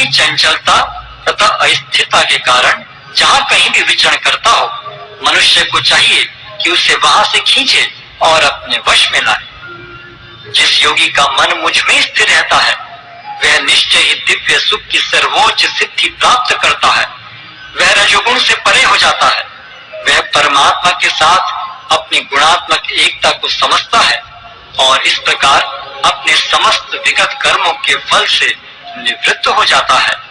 की चंचलता तथा अस्थिरता के कारण जहाँ कहीं भी विचरण करता हो, मनुष्य को चाहिए कि उसे वहां से खींचे और अपने वश में लाए। जिस योगी का मन मुझ में स्थिर रहता है, वह निश्चय ही दिव्य सुख की सर्वोच्च सिद्धि प्राप्त करता है। वह रजोगुण से परे हो जाता है। वह परमात्मा के साथ अपनी गुणात्मक एकता को समझता है और इस प्रकार अपने समस्त विगत कर्मों के फल से निवृत्त हो जाता है।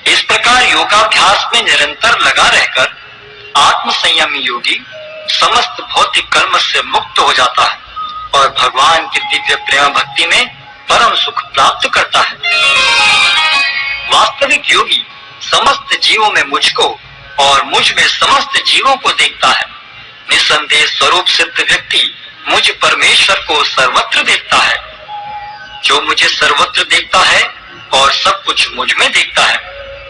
इस प्रकार योगाभ्यास में निरंतर लगा रहकर आत्म संयमी योगी समस्त भौतिक कर्म से मुक्त हो जाता है और भगवान की दिव्य प्रेम भक्ति में परम सुख प्राप्त करता है। वास्तविक योगी समस्त जीवों में मुझको और मुझ में समस्त जीवों को देखता है। निसंदेह स्वरूप सिद्ध व्यक्ति मुझ परमेश्वर को सर्वत्र देखता है। जो मुझे सर्वत्र देखता है और सब कुछ मुझ में देखता है,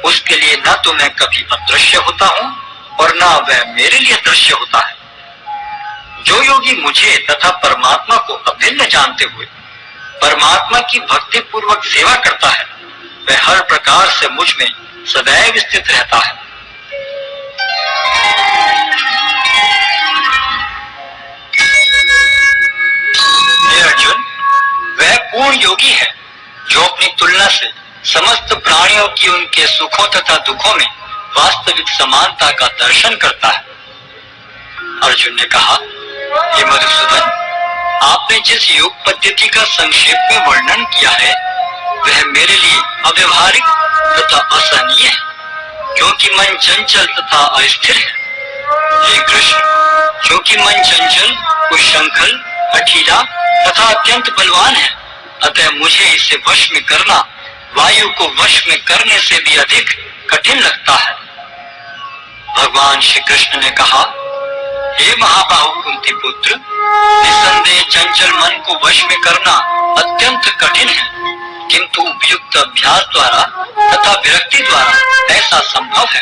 उसके लिए न तो मैं कभी अदृश्य होता हूँ और न वह मेरे लिए दृश्य होता है। जो योगी मुझे तथा परमात्मा को अभिन्न जानते हुए परमात्मा की भक्ति पूर्वक सेवा करता है, वह हर प्रकार से मुझ में सदैव स्थित रहता है। हे अर्जुन, वह पूर्ण योगी है जो अपनी तुलना से समस्त प्राणियों की उनके सुखों तथा दुखों में वास्तविक समानता का दर्शन करता है। अर्जुन ने कहा, हे मधुसूदन, आपने जिस योग पद्धति का संक्षेप में वर्णन किया है, वह मेरे लिए अव्यवहारिक तथा असहनीय है, क्योंकि मन चंचल तथा अस्थिर है। हे कृष्ण, क्योंकि मन चंचल, उच्छृंखल, हठीला तथा अत्यंत बलवान है, अतः मुझे इसे वश में करना वायु को वश में करने से भी अधिक कठिन लगता है। भगवान श्री कृष्ण ने कहा, हे महाबाहु कुंती पुत्र, निसंदेह चंचल मन को वश में करना अत्यंत कठिन है, किंतु उपयुक्त अभ्यास द्वारा तथा विरक्ति द्वारा ऐसा संभव है।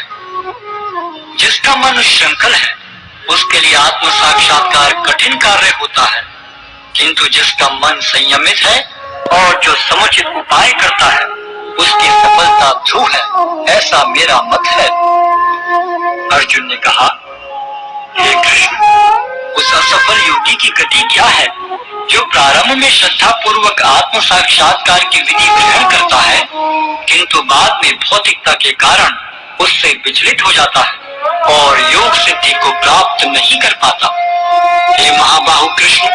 जिसका मन श्रृंखल है, उसके लिए आत्म साक्षात्कार कठिन कार्य होता है, किंतु जिसका मन संयमित है और जो समुचित उपाय करता है, उसकी सफलता ध्रुव है, ऐसा मेरा मत है। अर्जुन ने कहा, हे कृष्ण, उस असफल योगी की गति क्या है जो प्रारंभ में श्रद्धा पूर्वक आत्म साक्षात्कार की विधि ग्रहण करता है, किंतु बाद में भौतिकता के कारण उससे विचलित हो जाता है और योग सिद्धि को प्राप्त नहीं कर पाता। हे महाबाहु कृष्ण,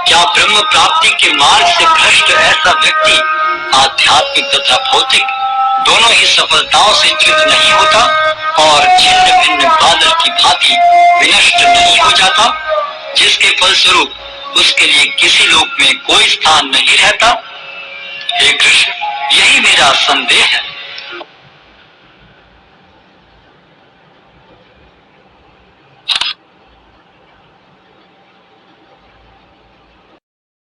क्या ब्रह्म प्राप्ति के मार्ग से भ्रष्ट ऐसा व्यक्ति आध्यात्मिक तथा भौतिक दोनों ही सफलताओं से च्युत नहीं होता और छिन्न भिन्न बादल की भांति विनष्ट नहीं हो जाता, जिसके फलस्वरूप उसके लिए किसी लोक में कोई स्थान नहीं रहता? हे कृष्ण, यही मेरा संदेह है।